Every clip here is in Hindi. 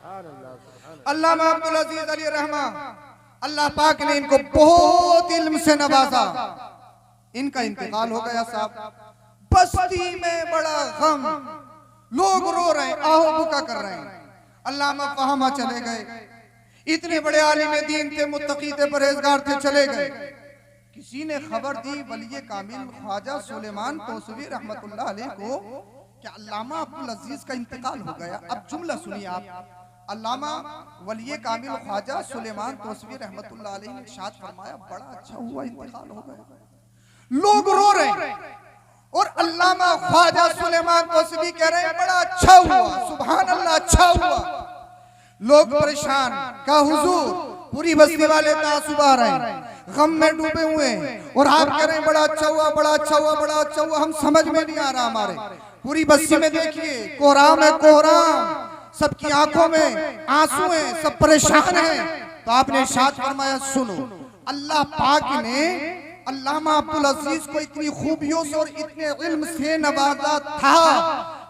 अल्लामा अब्दुल अजीज अली रहमा, अल्लाह पाक ने इनको बहुत इल्म से नवाजा। इनका इंतकाल हो गया साहब। बस्ती में बड़ा गम, लोग रो रहे हैं, आहो बुका कर रहे हैं। अल्लामा फहमा चले गए। इतने बड़े आलिम दीन थे, मुत्तकी थे, परहेजगार थे, चले गए। किसी ने खबर दी वली कामिल ख्वाजा सुलेमान तौसवी रहमतुल्लाह अलैह को कि अल्लामा अब्दुल अजीज का इंतकाल हो गया। अब जुमला सुनिए आप। अल्लामा वली कामिल ख्वाजा सुलेमान तौसवी रहमतुल्लाह अलैह ने इरशाद फरमाया, बड़ा अच्छा हुआ इंतकाल हो गया। लोग रो रहे हैं और अल्लामा ख्वाजा सुलेमान तौसवी कह रहे हैं, बड़ा अच्छा हुआ, सुभान अल्लाह, अच्छा हुआ। लोग परेशान, का हुजूर, पूरी बस्ती वाले तासुब आ रहे हैं, गम में डूबे हुए हैं और आप कह रहे हैं बड़ा अच्छा हुआ, बड़ा अच्छा हुआ, बड़ा अच्छा हुआ। हम समझ में नहीं आ रहा। हमारे पूरी बस्ती में देखिए कोहराम है, कोहराम, सबकी आंखों में आंसू हैं, सब परेशान हैं। तो आपने इरशाद फरमाया, सुनो, अल्लाह पाक ने अल्लामा अब्दुल अजीज को इतनी खूबियों से और इतने इल्म से नवाजा था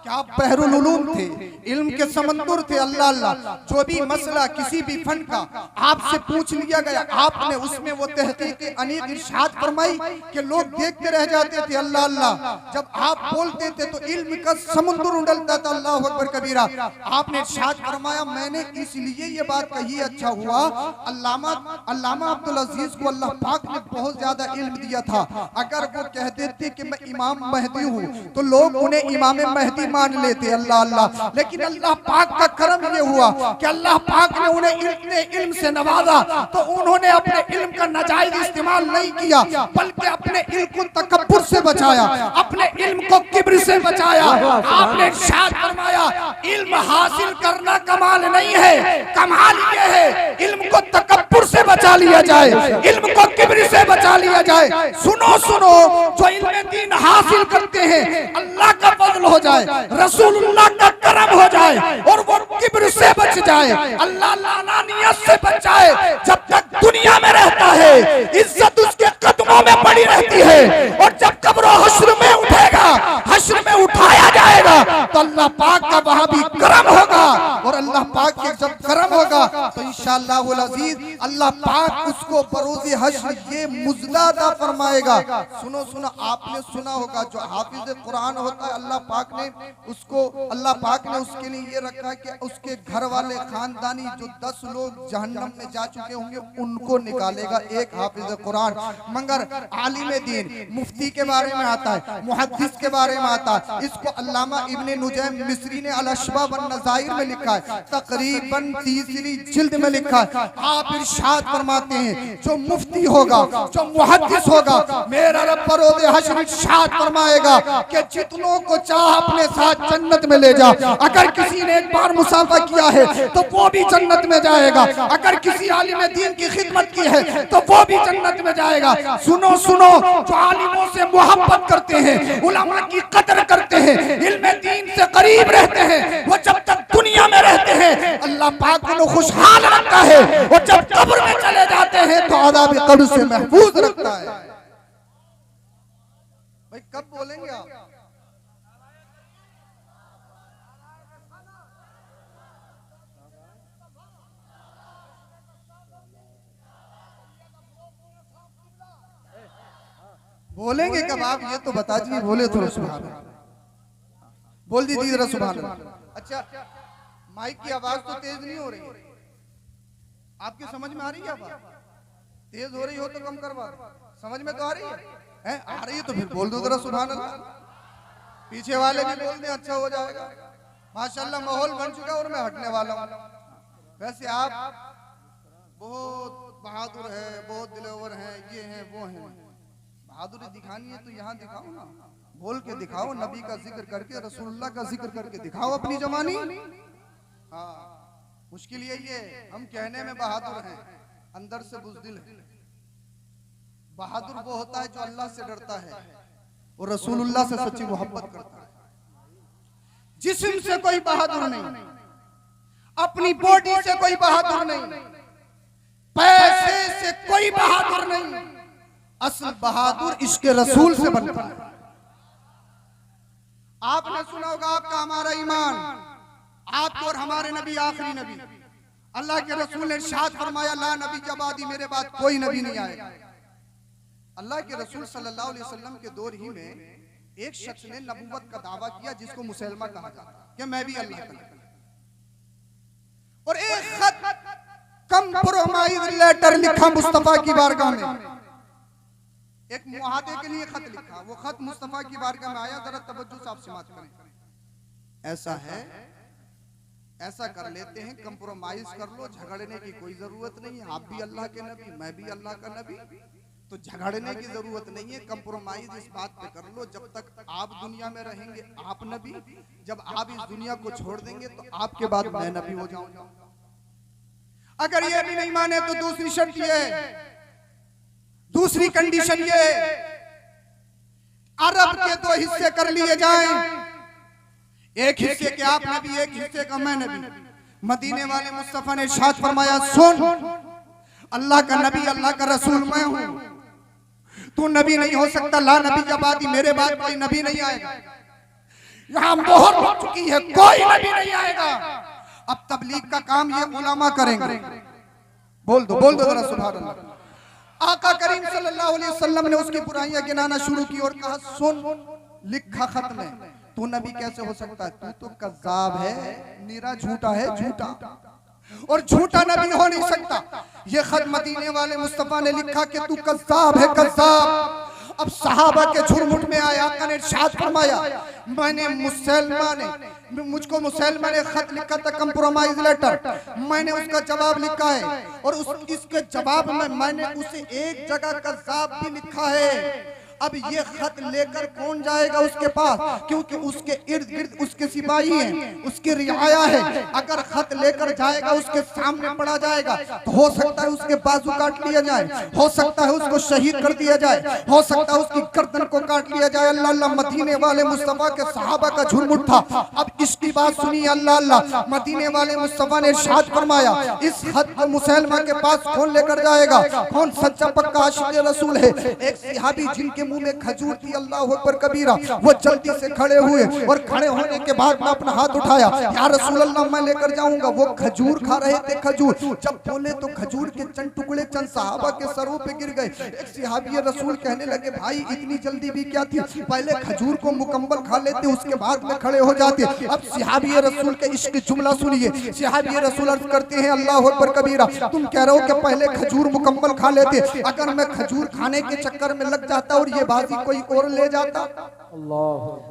कि आप बहरुल उलूम थे, इल्म के समंदर थे। अल्लाह अल्लाह, जो भी मसला किसी भी फन का आपसे पूछ लिया गया, आपने उसमें वो तहकीक अनीक इरशाद फरमाई कि लोग देखते रह जाते थे। अल्लाह अल्लाह, जब आप बोलते थे तो इल्म का समुद्र उड़लता था। अल्लाह अकबर कबीरा। आपने इरशाद फरमाया, मैंने इसलिए ये बात कही, अच्छा हुआ। अल्लामा अब्दुल अजीज को अल्लाह पाक ने बहुत ज्यादा इल्म दिया था। अगर वो कह देते कि मैं इमाम महदी हूँ तो लोग उन्हें इमाम महदी मान लेते। अल्लाह अल्लाह, लेकिन अल्लाह पाक का करम ये हुआ कि अल्लाह पाक ने उन्हें इतने इल्म से नवाजा तो उन्होंने अपने इल्म का नाजायज इस्तेमाल नहीं किया, बल्कि अपने इल्म को तकब्बुर से बचाया, अपने इल्म को किब्र से बचाया। आपने इरशाद फरमाया, इल्म हासिल करना कमाल नहीं है, कमाल ये है इल्म को तकब्बुर से बचा लिया जाए, इल्म को किब्र से बचा लिया जाए। सुनो सुनो, जो इल्म दीन हासिल करते हैं अल्लाह का फजल हो जाए, रसूलुल्लाह का करम हो जाए और वो किब्र से बच जाए, अल्लाह लानानियत से बचाए। जब तक दुनिया में रहता है इज्जत उसके कदमों में पड़ी रहती है, और जब कब्र हश्र में उठेगा, हश्र में उठाया जाएगा तो अल्लाह पाक का वहां भी करम होगा। और अल्लाह पाक के जब करम होगा तो इंशाअल्लाह वल अजीज अल्लाह पाक उसको बरोज़ हश्र ये मुज़ला अता फरमाएगा। सुनो सुनो, आपने सुना होगा जो हाफिज कुरान होता है, अल्लाह पाक ने उसको, अल्लाह पाक ने उसके लिए ये रखा कि उसके घर वाले खानदानी जो 10 लोग जहन्नम में जा चुके होंगे उनको निकालेगा एक हाफिज कुरान। मगर आलिम दीन मुफ्ती के बारे में आता है, मुहद्दिस के बारे में आता है। इसको अल्लामा इब्ने नुजैम मिस्री ने अल अशबा वन नज़ाइर में लिखा है, तकरीबन 3री जिल्द में लिखा है। आप इरशाद फरमाते हैं, जो मुफ्ती होगा, जो मुहद्दिस होगा, मेरा रब बरोज़ हश्र इरशाद फरमाएगा कि जितनों को चाह अपने साथ जन्नत में ले जा। अगर किसी ने एक बार मुसाफा किया है तो वो भी जन्नत में जाएगा, अगर किसी आलिम दीन की खिदमत की है तो वो भी जन्नत में जाएगा। सुनो सुनो, जो आलिमों से मोहब्बत करते हैं, उलमा की कदर करते हैं, इल्म दीन से करीब रहते हैं, वो जब तक दुनिया में रहते हैं अल्लाह पाक उन्हें खुशहाल रखता है, और जब कब्र में चले जाते हैं तो अज़ाब कब्र से महफूज रखता है। भाई कब बोलेंगे आप? बोलेंगे कब आप? ये तो बता दीजिए। बोले तो सुभान अल्लाह, बोल दीजिए जरा सुभान अल्लाह। अच्छा, माइक की आवाज तो तेज नहीं हो रही, आपकी समझ में आ रही है? आवाज तेज हो रही हो तो कम करवा, समझ में तो आ रही है? आ रही है तो फिर बोल दो जरा सुभान अल्लाह। पीछे वाले भी बोल दें, अच्छा हो जाएगा। माशाल्लाह माहौल बन चुका और मैं हटने वाला हूँ। वैसे आप बहुत बहादुर है, बहुत दिलवर हैं, ये हैं वो हैं। बहादुरी दिखानी है तो यहाँ दिखाओ ना, बोल के दिखाओ, नबी का जिक्र करके, रसूलुल्लाह का जिक्र करके दिखाओ अपनी जवानी। हाँ, मुश्किल यही है, हम कहने में बहादुर हैं, अंदर से बुज़दिल है। बहादुर वो होता है जो अल्लाह से डरता है और रसूलुल्लाह से सच्ची मोहब्बत करता है। जिस्म से कोई बहादुर नहीं, अपनी बॉडी से कोई बहादुर नहीं, पैसे से कोई बहादुर नहीं, असल बहादुर इश्क़ रसूल से बनता है। आपने सुना होगा, आपका हमारा ईमान आपको और हमारे नबी आखिरी नबी। अल्लाह के रसूल ने इरशाद फरमाया, ला नबी के बाद मेरे बाद कोई नबी नहीं आएगा। अल्लाह के रसूल सल्लल्लाहु अलैहि वसल्लम के दौर ही में एक शख्स ने नबूवत का दावा किया जिसको मुसलमा कहा जाता कि मैं भी अल्लाह का नबी। और एक खत कंप्रोमाइज लेटर लिखा मुस्तफा की बारगाह में, एक मुआहदे के लिए खत लिखा। वो खत मुस्तफा की बारगाह में आया। जरा तवज्जो से आप समाअत करें। ऐसा है, ऐसा कर लेते हैं, कंप्रोमाइज कर लो, झगड़ने की कोई जरूरत नहीं है। आप भी अल्लाह के नबी, मैं भी अल्लाह का नबी, तो झगड़ने की जरूरत नहीं है। कंप्रोमाइज इस बात पे कर लो, जब तक आप दुनिया में रहेंगे आप नबी, जब आप इस दुनिया को छोड़ देंगे तो आपके बाद मैं नबी हो जाऊंगा। अगर ये भी नहीं माने तो दूसरी शर्त ये, दूसरी कंडीशन ये, अरब के दो हिस्से कर लिए जाएं, एक हिस्से के आप नबी, एक हिस्से का मैं नबी। मदीने वाले मुस्तफा ने इरशाद फरमाया, सुन, अल्लाह का नबी, अल्लाह का रसूल मैं हूं, तू नबी नहीं हो सकता। ला नबी के बाद ही मेरे बाद कोई नबी नहीं आएगा। यहां मोहर हो चुकी है, कोई नबी नहीं आएगा। अब तबलीग का काम ये उलमा करेंगे। बोल दो जरा सुभान अल्लाह। आका करीम सल्लल्लाहु अलैहि वसल्लम ने उसकी बुराइयां गिनाना शुरू की और कहा, सुन, लिखा खत में, तू नबी कैसे हो सकता है? तू तो कज़्ज़ाब है, नीरा झूठा है, झूठा, और झूठा नबी हो नहीं सकता। ये खत मदीने वाले मुस्तफा ने लिखा कि तू कज़्ज़ाब है, कज़्ज़ाब। अब सहाबा के झुरमुट में आया। आका ने इरशाद फरमाया, मुझको मुसलमान ने खत लिखा था, कंप्रोमाइज लेटर, मैंने उसका जवाब लिखा है और इसके जवाब में मैंने उसे एक जगह कज़्ज़ाब भी लिखा है। अब ये खत लेकर कौन जाएगा उसके पास, क्योंकि उसके इर्द गिर्द उसके सिपाही हैं, उसकी रियाया है। अगर खत लेकर जाएगा उसके सामने पड़ा जाएगा तो हो सकता है उसके बाजू काट लिया जाए, हो सकता है उसको शहीद कर दिया जाए, हो सकता है उसकी गर्दन को काट लिया जाए। अल्लाह अल्लाह, मदीने वाले मुस्तफा के सहाबा का झुरमुट था। अब इसकी बात सुनिए, अल्लाह अल्लाह, मदीने वाले मुस्तफा ने इरशाद फरमाया, इस खत को मुसलमान के पास कौन लेकर जाएगा? कौन सच्चा पक्का आशिक रसूल है? एक सहाबी जिनके मुंह में खजूर थी, अल्लाह अकबर कबीरा, वो जल्दी से खड़े हुए और खड़े होने के बाद में अपना हाथ उठाया, या रसूल अल्लाह, मैं लेकर जाऊंगा। वो खजूर खा रहे थे। खजूर जब बोले तो खजूर के चंद टुकड़े चंद सहाबा के सरों पे गिर गए। एक सहाबी रसूल कहने लगे, भाई इतनी जल्दी भी क्या थी, पहले खजूर को मुकम्मल खा लेते, उसके बाद में खड़े हो जाते। अब सहाबी रसूल के इश्क जुमला सुनिए। सहाबी रसूल अर्ज करते हैं, अल्लाह अकबर कबीरा, तुम कह रहे हो कि पहले खजूर मुकम्मल खा लेते, अगर मैं खजूर खाने के चक्कर में लग जाता और ये बाजी कोई और ले जाता,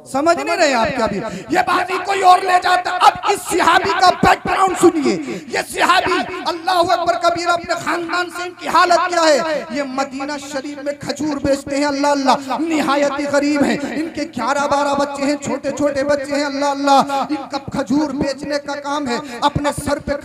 समझ नहीं रहे आप क्या भी, ये बाजी कोई और ले जाता। अब इस सहाबी का बैकग्राउंड सुनिए। ये सहाबी अल्लाह अकबर कबीर, अपने खानदान से इनकी हालत क्या है? ये मदीना शरीफ में खजूर बेचते हैं। अल्लाह अल्लाह, निहायत ही गरीब हैं। इनके 11-12 बच्चे हैं, छोटे छोटे बच्चे हैं। अल्लाह अल्लाह, इनका खजूर बेचने का काम है। अपने सर पे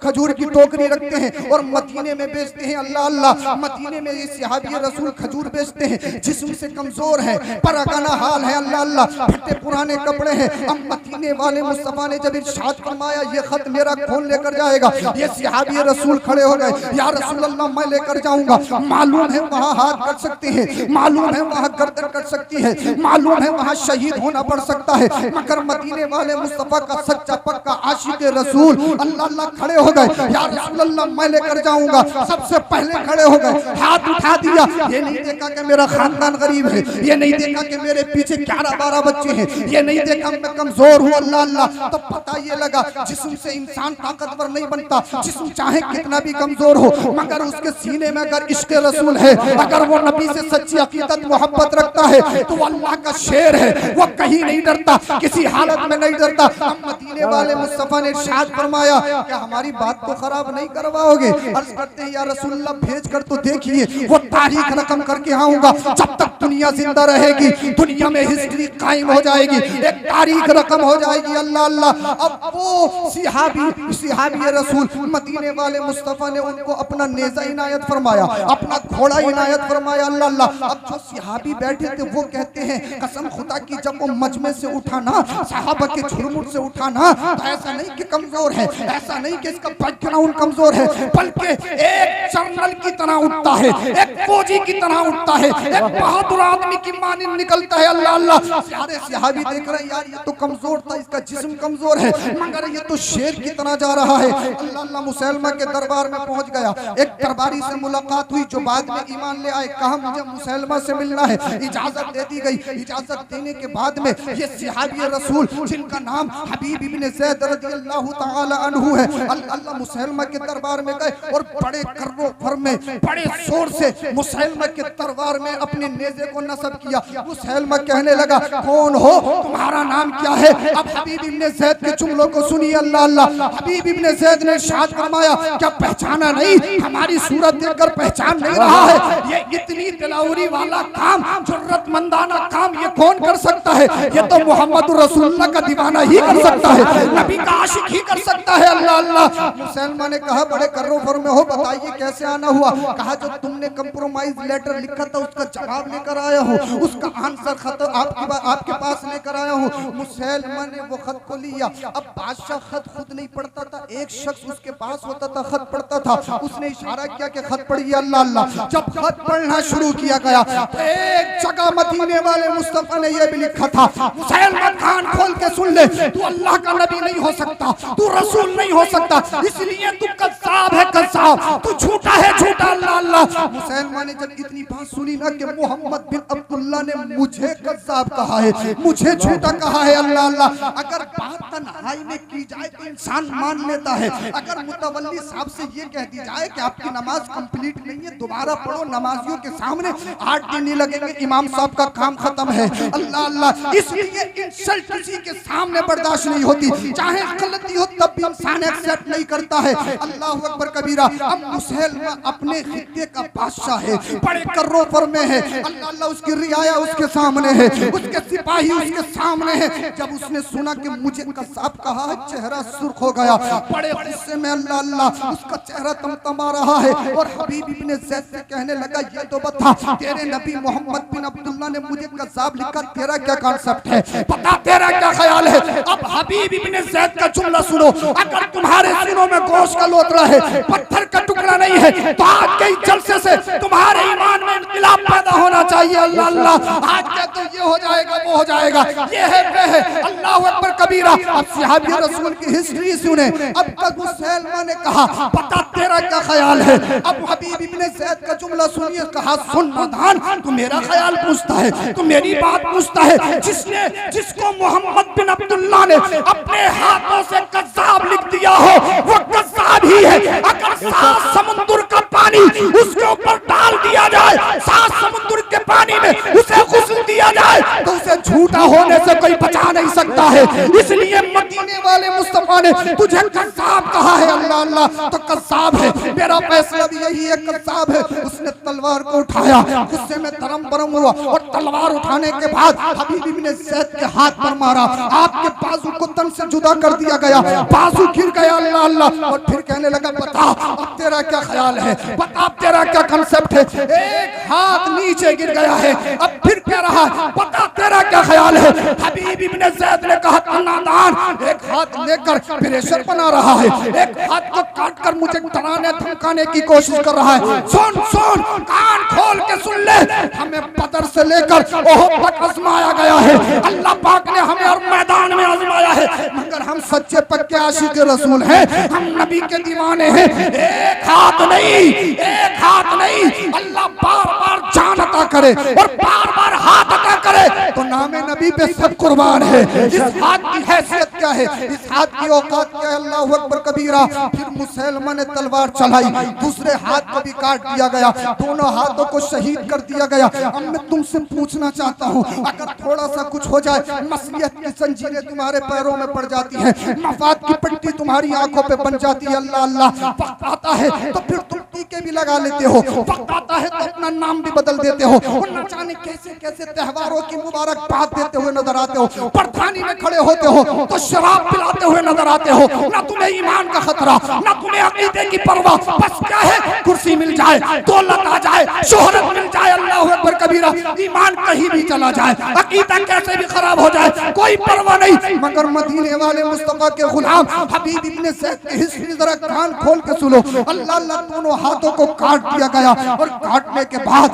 खजूर की टोकरी रखते हैं और मदीने में बेचते हैं। अल्लाह अल्लाह, मदीने में ये सहाबी रसूल खजूर बेचते हैं। जिस्म से कमजोर है, परगना हाल है। अल्लाह अल्लाह, फटे पुराने कपड़े हैं। अब मदीने वाले मुस्तफा ने जब इरशाद फरमाया, ये खत मेरा कौन लेकर जाएगा? ये सहाबी रसूल खड़े हो गए, या रसूल अल्लाह, मैं लेकर जाऊंगा। मालूम है वहां हाथ कट सकते हैं, मालूम है वहां गर्दन कट सकती है, मालूम है वहां शहीद होना पड़ सकता है, मगर मदीने वाले मुस्तफा का सच्चा पक्का आशिक रसूल अल्लाह अल्लाह खड़े हो गए, या रसूल अल्लाह, मैं लेकर जाऊंगा। सबसे पहले खड़े हो गए, हाथ उठा दिया। ये नहीं देखा कि मेरा खानदान गरीब है, ये नहीं देखा कि मेरे पीछे 11-12 बच्चे हैं, ये नहीं देखा मैं कमजोर हूँ। अल्लाह अल्लाह, तो पता ये लगा जिस्म से इंसान ताकतवर नहीं बनता। जिस्म चाहे कितना भी कमजोर हो, मगर उसके सीने में अगर इश्क रसूल है, अगर वो नबी से सच्ची अकीदत मोहब्बत रखता है, तो वो अल्लाह का शेर है। वो कहीं नहीं डरता, किसी हालत में नहीं डरता। अब मदीने वाले मुस्तफा ने इरशाद फरमाया, क्या हमारी बात तो खराब नहीं करवाओगे? अर्ज करते हैं, या रसूल अल्लाह, भेज कर तो देखिए, वो तारीख रकम करके आऊंगा। जब तक दुनिया जिंदा रहेगी, दुनिया में हिस्ट्री कायम हो जाएगी, एक तारीख रकम हो जाएगी। अल्लाह अल्लाह, अब वो सहाबी रसूल मदीने वाले मुस्तफा ने उनको अपना नेज़ा इनायत फरमाया, अपना घोड़ा इनायत फरमाया। अल्लाह अल्लाह, अब जो सहाबी बैठे थे वो कहते हैं, कसम खुदा की, जब वो मजमे से उठा ना, सहाबा के झुरमुट से उठा ना, तो ऐसा नहीं कि कमजोर है, ऐसा नहीं कि इसका बैकग्राउंड कमजोर है, बल्कि एक जनरल की तरह उठता है, एक फौजी की तरह उठता है, एक बहादुर आदमी की मानिंद निकलता है। अल्लाह अल्लाह, सारे सहाबी देख रहे हैं यार ये तो कमजोर था, इसका जिस्म कमजोर है, मगर ये तो शेर की तरह जा रहा है। अल्लाह अल्लाह, मुसैलमा के दरबार में पहुंच गया। एक दरबारी से मुलाकात हुई जो बाद में ईमान ले आए। कहा मुझे मुसैलमा से मिलना है, इजाजत दे दी गई। इजाजत देने के बाद में ये सहाबी रसूल जिनका नाम हबीब इब्ने ज़ैद रज़ियल्लाहु तआला अन्हु है, अल्लाह मुसैलमा के दरबार में गए और बड़े कर्रो फर में बड़े जोर से मुसैलमा के दरबार में अपने नेज़े को नस्ब किया। मुसैलमा कहने लगा कौन हो, तुम्हारा नाम क्या है? अब हबीब इब्ने ज़ैद के जुमलों को सुनिए। अल्लाह अल्लाह, हबीब इब्ने ज़ैद ने इरशाद फरमाया क्या पहचाना नहीं? हमारी सूरत देखकर पहचान नहीं रहा है? ये इतनी दिलावरी वाला काम, जुर्रतमंदाना काम ये कौन कर सकता है? ये तो मोहम्मद रसूलुल्लाह का दीवाना ही कर सकता है, नबी का आशिक ही कर सकता है। अल्लाह अल्लाह, मुसलमान ने कहा बड़े कर्रो फर में हो, बताइए कैसे आना हुआ? कहा जो तुमने कंप्रोमाइज लेटर लिखा था उसका जवाब लेकर आया हूँ, उसका आंसर खत आपके पास लेकर आया हूँ। मुसलमान ने वो खत को लिया। अब बादशाह खत खुद नहीं पढ़ता था, एक शख्स उसके पास होता था खत पढ़ता था। उसने इशारा किया कि खत पढ़िए। अल्लाह अल्लाह, जब खत पढ़ना शुरू किया गया तो एक जगह मदीने वाले मुस्तफा ने यह भी लिखा था, मुसलमान कान खोल के सुन ले, तू अल्लाह का नबी नहीं हो सकता, तू रसूल नहीं हो सकता, इसलिए तू कज़्ज़ाब है, कज़्ज़ाब, तू झूठा है, झूठा। अल्लाह अल्लाह, मुसलमान ने जब इतनी बात सुनी ना कि मोहम्मद बिन अब्दुल्ला ने मुझे कज़्ज़ाब कहा है, मुझे झूठा कहा है। अल्लाह अल्लाह, अगर बात तन्हाई में की जाए तो इंसान मान लेता है, अगर मुतवल्ली साहब से ये कह दी जाए कि आपकी नमाज कंप्लीट नहीं है, दोबारा पढ़ो, नमाजियों के सामने 8 दिन नहीं लगेंगे, इमाम साहब का काम खत्म है। अल्लाह अल्लाह, इसलिए इंसल्ट किसी के सामने बर्दाश्त नहीं होती, चाहे गलती हो तब भी इंसान एक्सेप्ट नहीं करता है। अल्लाह अकबर कबीरा। अब मुसलमा अपने खित्ते का बादशाह है, बड़े कर्रों पर में है। अल्लाह अल्लाह, उसकी रियाया उसके सामने है, उसके सिपाही उसके सामने है। जब उसने सुना कि मुझे कज़्ज़ाब कहा है, चेहरा सुर्ख हो गया, बड़े गुस्से में अल्लाह अल्लाह उसका चेहरा तमतमा रहा है और हबीब इब्ने ज़ैद से कहने लगा ये तो बता, तेरे नबी मोहम्मद बिन अब्दुल्ला ने मुझे कज़्ज़ाब लिखा, तेरा क्या कॉन्सेप्ट है, बता तेरा क्या ख्याल है? अब हबीब इब्ने ज़ैद का जुमला सुनो, अगर तुम्हारे सीनों में गोश्त का लोथड़ा है, पत्थर का टुकड़ा नहीं है, तो आज के जलसे से तुम्हारे ईमान में इंक़िलाब पैदा होना चाहिए। अल्लाह अल्लाह, आज के तो ये हो जाएगा वो हो जाएगा, ये है वे है। अल्लाह अकबर कबीरा। अब सहाबी रसूल की हिस्ट्री सुने। अब तक मुसलमान ने कहा बता तेरा क्या ख्याल है? अब हबीब इब्ने ज़ैद का जुमला सुनिए। कहा सुन नादान, तू मेरा ख्याल पूछता है, तू मेरी बात पूछता है, जिसको मोहम्मद बिन अब्दुल्ला ने अपने हाथों से कज़्ज़ाब लिख दिया हो वो कज़्ज़ाब ही है। अगर 7 समुद्र का पानी उसके ऊपर डाल दिया जाए, 7 समुद्र के पानी में उसे गुस्ल दिया जाए तो उसे झूठा होने से कोई बचा नहीं सकता है। इसलिए मदीने वाले मुस्तफा ने तुझे कज़्ज़ाब कहा है। अल्लाह अल्लाह, तो कज़्ज़ाब है, मेरा फैसला भी यही है, कज़्ज़ाब है। उसने तलवार को उठाया, गुस्से में तरम बरम हुआ और तलवार उठाने के बाद हबीब इब्ने ज़ैद के हाथ पर मारा, आपके बाजू को तन से जुदा कर दिया गया, बाजू गिर गया। अल्लाह अल्लाह, और फिर कहने लगा बता अब तेरा क्या ख्याल है, बता अब तेरा क्या कंसेप्ट है? एक हाथ नीचे गिर गया है, अब फिर कह रहा है बता तेरा क्या ख्याल है? हबीब इब्ने ज़ैद ने कहा नादान, एक हाथ लेकर प्रेशर बना रहा है, एक हाथ को काट कर मुझे डराने धमकाने की कोशिश कर रहा है। सुन सुन, कान खोल के सुन ले, हमें बदर से लेकर ओहद तक आजमाया गया है, अल्लाह पाक ने हमें हर मैदान में आजमाया है, मगर हम सच्चे पक्के आशिक रसूल हैं, हम नबी के दीवाने हैं। एक हाथ नहीं, एक हाथ नहीं, अल्लाह बार बार जान अता करे और बार बार हाथ अता करे तो नामे नबी पे सब कुर्बान है। इस हाथ की हैसियत क्या है, इस हाथ की औकात क्या है? अल्लाह अकबर कबीरा। फिर मुसलमान ने तलवार चलाई, दूसरे हाथ को भी काट दिया गया, दोनों हाथों को शहीद कर दिया गया। अब मैं तुमसे पूछना चाहता हूँ, अगर थोड़ा सा कुछ हो जाए, मसलियत की जंजीरें तुम्हारे पैरों में पड़ जाती है, मफाद की पट्टी तुम्हारी आंखों पे बन जाती है, अल्लाह अल्लाह, वक्त आता है तो फिर तुम टीके भी लगा लेते हो, वक्त आता है तो अपना नाम भी बदल देते हो, और न जाने कैसे कैसे त्योहारों की मुबारकबाद देते हुए नजर आते हो, प्रधानी में खड़े होते हो तो शराब पिलाते हुए नजर आते हो। ना तुम्हें ईमान का खतरा, ना तुम्हें अकीदे की परवाह, बस क्या है कुर्सी मिल जाए, दौलत आ जाए, शोहरत मिल जाए, अल्लाह अकबर कबीरा, ईमान कहीं भी चला जाए, अकीदा कैसे भी खराब हो जाए, कोई परवाह नहीं। मगर मदीने वाले मुस्तफा के गुलाम हबीब इब्ने ज़ैद की हिस्ट्री जरा कान खोल के सुनो। अल्लाह अल्लाह, दोनों हाथों को काट दिया गया और काटने के बाद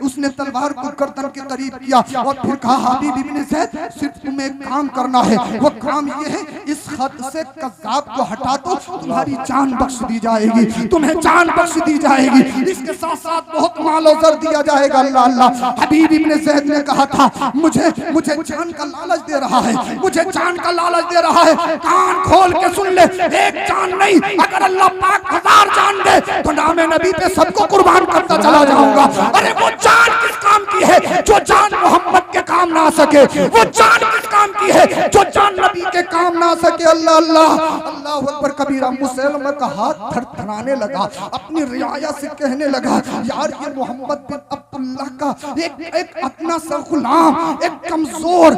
उसने तलवार को गर्दन के करीब किया और फिर कहा हबीब इब्ने ज़ैद सिर्फ तुम्हें एक काम करना है, वो काम ये है इस खत से कज़्ज़ाब को हटा दो, तुम्हारी जान बख्श दी जाएगी, तुम्हें जान बख्श दी जाएगी, इसके साथ साथ बहुत माल और ज़र दिया जाएगा। अल्लाह अल्लाह। हबीब इब्ने ज़ैद ने कहा था मुझे जान का लालच दे रहा है, मुझे जान का लालच दे रहा है। कान खोल के सुन ले, एक जान नहीं, अगर अल्लाह पाक 1000 जान दे तो नामे नबी पे सबको कुर्बान करता चला जाऊंगा। अरे वो जान किस काम की है जो जान मोहम्मद के काम ना सके, वो जान किस काम की है जो जान नबी के काम ना सके। अल्लाह अल्लाह। अल्लाह अकबर कबीरा। मुसलमा का हाथ थरथराने लगा, अपनी रियाया से कहने लगा यार ये मोहम्मद बिन अब्दुल्लाह का एक अपना सा गुलाम, एक कमजोर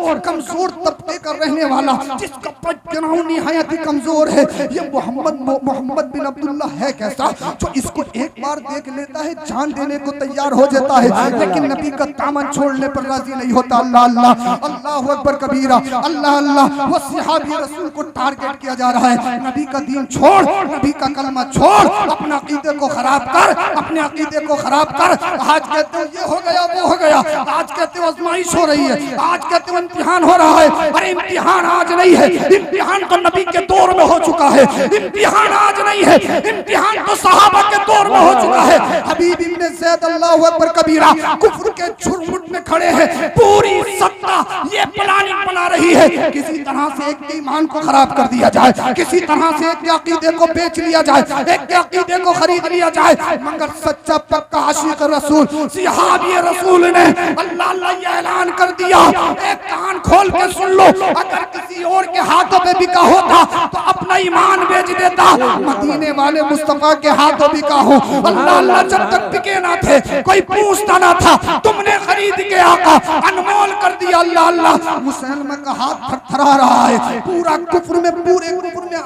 तबके का रहने वाला जिसका बैकग्राउंड निहायत ही कमजोर है, ये मोहम्मद बिन अब्दुल्लाह है कैसा जो इसको एक बार देख लेता है जान देने को तैयार हो जाता है, लेकिन नबी का दामन छोड़ने पर राजी नहीं होता। अल्लाह अल्लाह। अल्लाह अकबर कबीरा। अल्लाह अल्लाह। वो सहाबी रसूल को टारगेट किया जा रहा है, नबी का दीन छोड़, नबी का कलमा छोड़, अपने अकीदे को खराब कर, अपने अकीदे को खराब कर। आज कहते हो ये हो गया वो हो गया, आज कहते हो आजमाइश हो रही है, आज कहते हो इम्तिहान हो रहा है। अरे इम्तिहान आज नहीं है, इम्तिहान तो नबी के दौर में हो चुका है। इम्तिहान आज नहीं है, इम्तिहान तो सहाबा के दौर में हो चुका है। हबीब इब्ने ज़ैद अल्लाहु अकबर कबीरा कुफ्र के झुरमुट में खड़े हैं, पूरी सत्ता ये प्लानिंग बना रही है किसी तरह से एक के ईमान को खराब कर दिया जाए, किसी तरह से एक के अकीदे को बेच लिया जाए, एक के अकीदे को खरीद लिया जाए। मगर सच्चा पक्का आशिक रसूल सहाबी रसूल ने अल्लाह अल्लाह ये ऐलान कर दिया, एक कान खोल के सुन लो, अगर किसी और के हाथों पे बिका होता तो अपना ईमान बेच देता, मदीने वाले मुस्तफा के हाथों बिका हो। अल्लाह अल्लाह जब तक बिके ना थे कोई पूछता ना था, तुमने खरीद के आका अनमोल कर दिया। अल्लाह अल्लाह। मुसलमान का हाथ थरथरा रहा है, पूरे कुफ्र में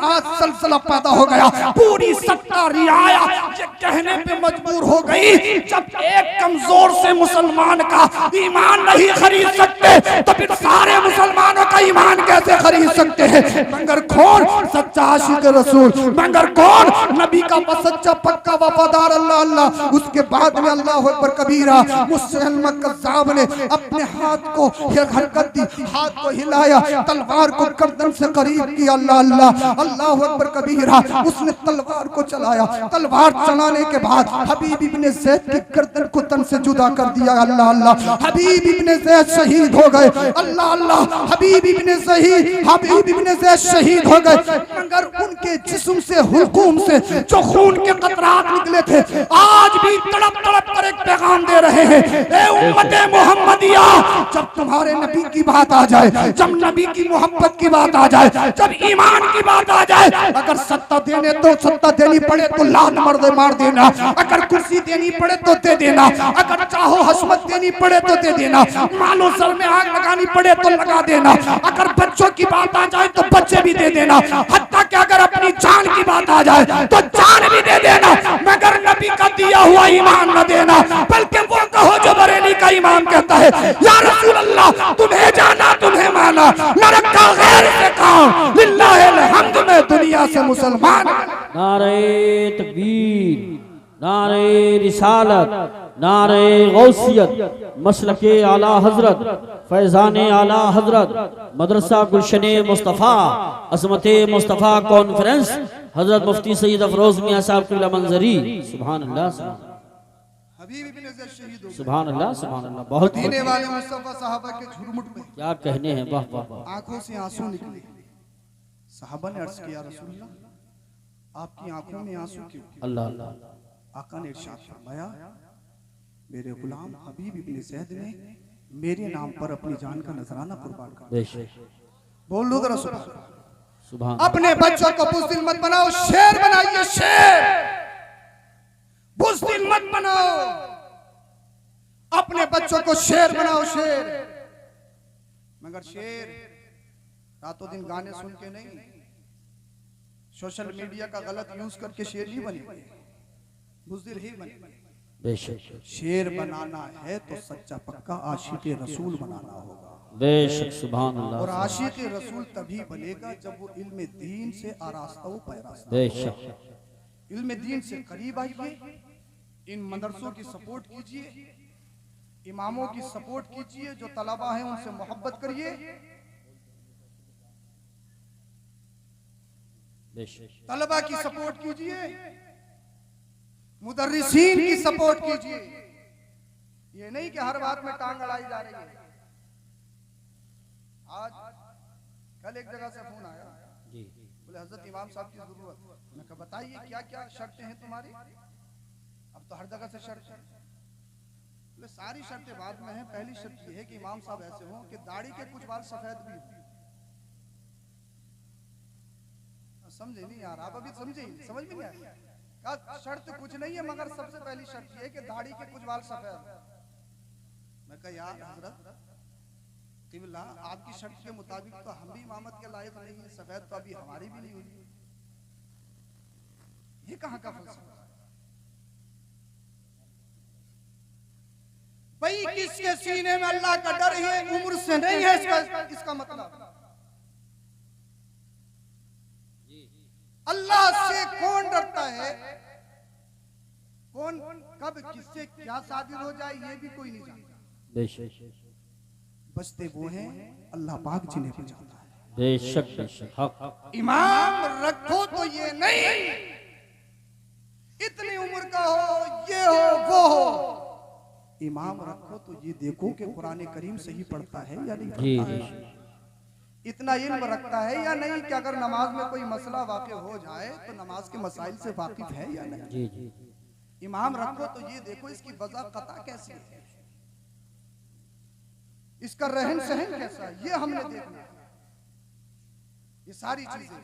आज सलसला पैदा हो गया, पूरी सत्ता रियाया ये कहने पे मजबूर हो गई जब एक कमजोर से मुसलमान का ईमान नहीं खरीद सकते तो फिर सारे मुसलमानों का ईमान कैसे खरीद सकते हैं। मगर कौन सच्चा आशिक रसूल, मगर कौन नबी का सच्चा पक्का वफादार। अल्लाह अल्लाह। उसके बाद में अल्लाह अकबर कबीरा मुसलमा कज़्ज़ाब ने अपने हाथ को हरकत दी, हाथ को हिलाया, तलवार को गर्दन से करीब किया। अल्लाह अल्लाह। अल्लाह अकबर कबीरा। उसने तलवार को चलाया, तलवार चलाने के बाद हबीब इब्ने ज़ैद की गर्दन को तन से जुदा कर दिया। अल्लाह अल्लाह। हबीब इब्ने ज़ैद शहीद हो गए। अल्लाह अल्लाह। हबीब इब्ने ज़ैद शहीद हो गए, मगर उनके जिस्म से हुलकूम से जो खून के कतरात निकले थे आज भी तड़प तड़प कर एक पैगाम दे रहे हैं, ए उम्मते मोहम्मदिया, जब तुम्हारे नबी की बात आ जाए, जब नबी की मोहब्बत की बात आ जाए, जब ईमान की बात आ जाए, अगर सत्ता देनी पड़े तो लात मार देना, अगर कुर्सी देनी पड़े तो दे देना, अगर चाहो हसमत देनी पड़े तो दे देना, मालो सर में आग लगानी पड़े तो लगा देना, अगर बच्चों की बात आ जाए तो बच्चे भी दे देना, हत्ता कि अगर अपनी जान की बात आ जाए तो जान भी दे देना, मगर नबी का दिया हुआ ईमान न देना। बल्कि वो कहो जो बरेली का इमाम कहता है या रसूल अल्लाह तुम्हें जाना तुम्हें माना, न रखा गैर से काम, लिल्लाहिल हम्द में दुनिया से मुसलमान। नारे तकबीर, नारे रिसालत, नारे गौसियत, मसलके आला हजरत, फैजाने आला हजरत, मदरसा गुलशने मुस्तफ़ा, अज़मते मुस्तफ़ा कॉन्फ्रेंस, हजरत मुफ्ती सईद अफरोज मियां साहब क़िबला मंजरी। सुभान अल्लाह, सुभान अल्लाह, सुभान अल्लाह। बहुत मदीने वाले मुस्तफा साहबा के झुरमुट में क्या कहने हैं, वाह वाह वाह। आंखों से आंसू निकले। साहबा ने अर्ज किया रसूलल्लाह आपकी आंखों में आंसू क्यों? अल्लाह अल्लाह। आका ने इरशाद फरमाया मेरे गुलाम हबीब इब्ने ज़ैद ने मेरे नाम पर अपनी जान का नजराना कुर्बान कर दिया। बोल लो जरा सुभान। अपने बच्चों को बुज़दिल मत बनाओ, शेर बनाइए, शेर। बुज़दिल मत बनाओ, अपने बच्चों को शेर बनाओ, शेर। मगर शेर रातों दिन गाने सुन के नहीं, सोशल मीडिया का गलत यूज करके शेर नहीं बने, बुज़दिल ही बने। बेशक शेर बनाना है तो सच्चा पक्का आशिक रसूल बनाना होगा। बेशक सुभान अल्लाह। और आशिक रसूल तभी बनेगा जब वो इल्म दीन से आरास्ता हो पैरास्ता। बेशक इल्म दीन से करीब आइए, इन मदरसों की सपोर्ट कीजिए, इमामों की सपोर्ट कीजिए, जो तलबा हैं उनसे मोहब्बत करिए, तलबा की सपोर्ट कीजिए, मुदर्रिसीन की सपोर्ट कीजिए। ये नहीं कि हर बात में टांग अड़ाई जा रही है। आज कल एक जगह से फोन आया जी, बोले हजरत इमाम साहब की जरूरत। मैं कहा बताइए क्या क्या शर्तें हैं तुम्हारी। अब तो हर जगह से शर्त है। बोले सारी शर्तें बाद में हैं, पहली शर्त ये है कि इमाम साहब ऐसे हों कि दाढ़ी के कुछ बाल सफेद भी हो। समझे नहीं यार आप, अभी समझे समझ में नहीं आया। कहा शर्त कुछ नहीं है, मगर सबसे पहली शर्त ये है कि दाढ़ी के कुछ बाल सफेद। मैं कहा यार हजरत किबला आपकी शर्त के मुताबिक तो हम भी इमामत के लायक नहीं है, सफेद तो अभी हमारी भी नहीं हुई। ये कहां का फलसफा है भाई? किसके सीने में अल्लाह का डर है, उम्र से नहीं है इसका मतलब। अल्लाह से कौन डरता है, कौन कब किससे क्या साबित हो जाए ये भी कोई नहीं जानता। बचते वो हैं अल्लाह पाक जिन्हें बचाता है। बेशक बेशक हक। इमाम रखो तो ये नहीं इतनी उम्र का हो, ये हो वो हो। इमाम रखो तो ये देखो कि कुरान करीम सही पढ़ता है या नहीं पढ़ता है, इतना इल्म रखता है या नहीं, कि अगर नमाज में कोई मसला वाक़ हो जाए तो नमाज के मसाइल से वाकिफ है या नहीं। जी जी। इमाम रखो तो ये देखो इसकी वज़ा क़ता कैसी है, इसका रहन सहन कैसा है, ये हमने देखना है। ये सारी चीजें,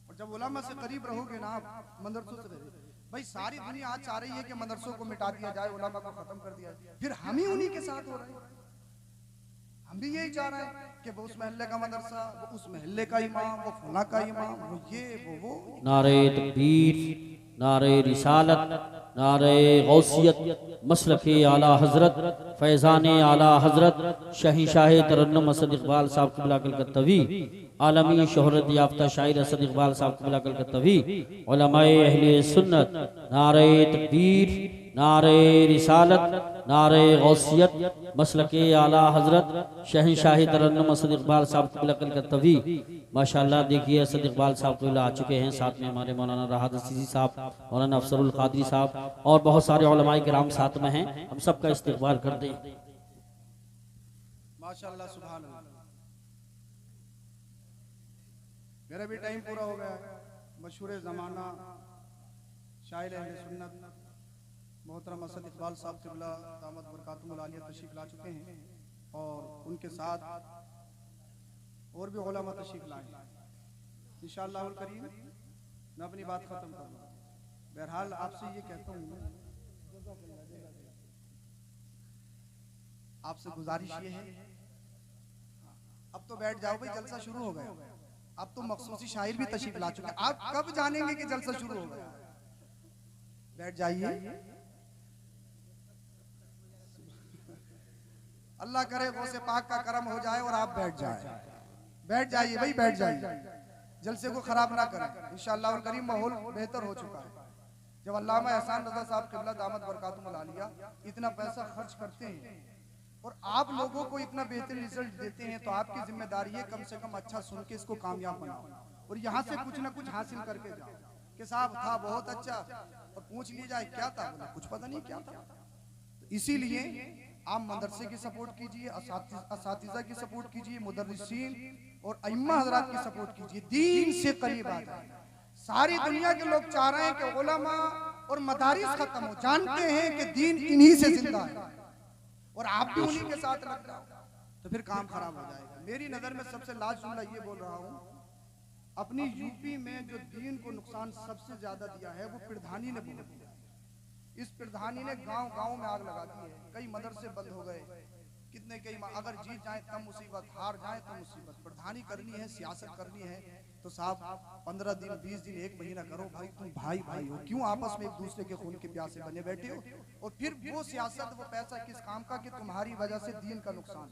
और जब उलमा से करीब रहोगे ना आप, मदरसों से रहोगे भाई, सारी दुनिया आज चाह रही है कि मदरसों को मिटा दिया जाए, उलमा को खत्म कर दिया जाए, फिर हम ही उन्हीं के साथ हो रहे हैं। हम भी यही चाह रहे हैं कि वो उस महल्ले का मदरसा, वो उस महल्ले का इमाम, वो फला का इमाम, वो ये वो। नारे तकबीर, नारे रिसालत, नारे गौसियत, मसलके आला हजरत, फैज़ाने आला हजरत, शहींशाह तरन्नुम असद इकबाल साहब क़िबला कलकत्तवी, आलमी शोहरत याफ्ता शायर असद इकबाल साहब क़िबला कलकत्तवी, उलमाए अहले सुन्नत, नारे तकबीर, नारे रिसालत, नारे गौसियत, मसलके आला हजरत, शहंशाह तरन्नुम असद इकबाल साहब क़िबला कलकत्तवी। माशाअल्लाह देखिए असद इकबाल साहब क़िबला आ चुके हैं, साथ में हमारे मौलाना राहत असीसी साहब, मौलाना अफसरुल क़ादरी साहब और बहुत सारे उलमाए किराम साथ में हैं। हम सबका इस्तक़बाल करते हैं। माशाअल्लाह सुभान अल्लाह। मेरा भी टाइम पूरा हो गया। मशहूर ज़माना शायर अहले सुन्नत मोहतरम असद इकबाल साहब क़िबला दामत बरकातुहुल आलिया तशरीफ ला चुके हैं, और उनके साथ और भी उलमा तशरीफ लाए। इंशाअल्लाहुल करीम मैं अपनी बात खत्म करूँगा। बहरहाल आपसे ये कहता हूँ, आपसे गुजारिश ये है, अब तो बैठ जाओ भाई, जलसा शुरू हो गया। अब तो मखसूसी शायर भी तशरीफ ला चुके हैं, आप कब जानेंगे कि जलसा शुरू हो गया? बैठ जाइए। अल्लाह करे गौसे पाक का करम हो जाए और आप बैठ जाए। बैठ जाइए भाई, बैठ जाइए, जलसे को खराब ना करें। इंशाअल्लाह करीम माहौल बेहतर हो चुका है। जब अल्लामा एहसान रज़ा साहब क़िबला दामत बरकातुहुल आलिया इतना पैसा खर्च करते हैं और आप लोगों को इतना बेहतरीन रिजल्ट देते हैं, तो आपकी जिम्मेदारी है कम से कम अच्छा सुन के इसको कामयाब बनाओ और यहाँ से कुछ ना कुछ हासिल करके जाओ। कि साहब था बहुत अच्छा, और पूछ लिया जाए क्या था, बोला कुछ पता नहीं क्या था। तो इसीलिए आप मदरसे की सपोर्ट कीजिए, असातिज़ा की सपोर्ट कीजिए, मुदर्रिसीन और अइम्मा हज़रात की सपोर्ट कीजिए। दीन से करीब आ जाए। सारी दुनिया के लोग चाह रहे हैं कि उलमा और मदारिस खत्म हो, जानते हैं कि दीन इन्हीं से जिंदा है और आप भी उन्हीं के साथ लग रहे हो, तो फिर काम खराब हो जाएगा। मेरी नजर में सबसे लास्ट जुमला ये बोल रहा हूँ, अपनी यूपी में जो दीन को नुकसान सबसे ज्यादा दिया है वो प्रधानी ने बोला दिया। इस प्रधानी ने गांव गांव में आग लगा दी है, कई मदरसे बंद हो गए, कितने कई, अगर जीत जाए तब मुसीबत, हार जाए तो मुसीबत। प्रधानी करनी है, सियासत करनी है तो साहब 15 दिन 20 दिन 1 महीना करो भाई, तुम भाई भाई हो, क्यों आपस में एक दूसरे के खून के प्यासे बने बैठे हो? और फिर वो सियासत वो पैसा किस काम का कि तुम्हारी वजह से दीन का नुकसान,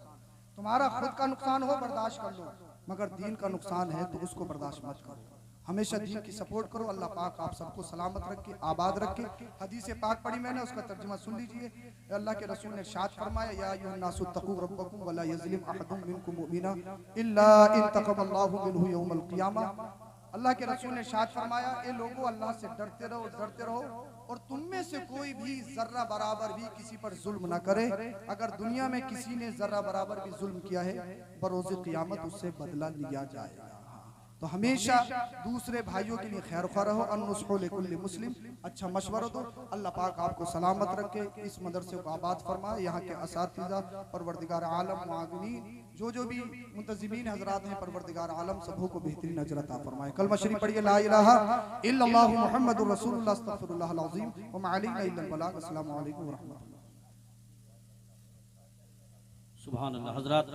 तुम्हारा खुद का नुकसान हो बर्दाश्त कर लो, मगर दीन का नुकसान है तो उसको बर्दाश्त मत करो। हमेशा दीन की सपोर्ट करो। अल्लाह पाक आप सबको सलामत रखे, आबाद रखे। हदीस पाक पढ़ी मैंने, उसका तर्जुमा सुन लीजिए। अल्लाह के रसूल ने इरशाद फरमाया, या अय्युहन्नासु तक़ू रब्बकुम वला यज़लिम अहदुम मिनकुम मुमिना इल्ला इंतक़मल्लाहु मिनहु यौमल क़ियामा। अल्लाह के रसूल ने इरशाद फरमाया, ए लोगों, अल्लाह से डरते रहो और तुम में से कोई भी जर्रा बराबर भी किसी पर जुल्म ना करे। अगर दुनिया में किसी ने जर्रा बराबर भी जुल्म किया है, बरोज़ क़ियामत उससे बदला लिया जाएगा। तो हमेशा दूसरे भाइयों के लिए खैर ख्वाह रहो। अन्नुस्हु लिकुल्लि मुस्लिम, अच्छा मशवरा दो। अल्लाह पाक आपको सलामत रखे, इस मदरसे को आबाद फरमाए। यहाँ के असातिज़ा, परवरदिगार आलम, मुआविनीन, जो भी मुंतज़िमीन हज़रात हैं, परवरदिगार आलम सबों को बेहतरीन अजर अता फरमाए। कलमा शरीफ पढ़िए, ला इलाहा इल्लल्लाहु मुहम्मदुर रसूलुल्लाह अस्तगफिरुल्लाहल अज़ीम व मा अलैना इल्लल बलाग। अस्सलामु अलैकुम व रहमतुल्लाह। सुभान अल्लाह। हजरत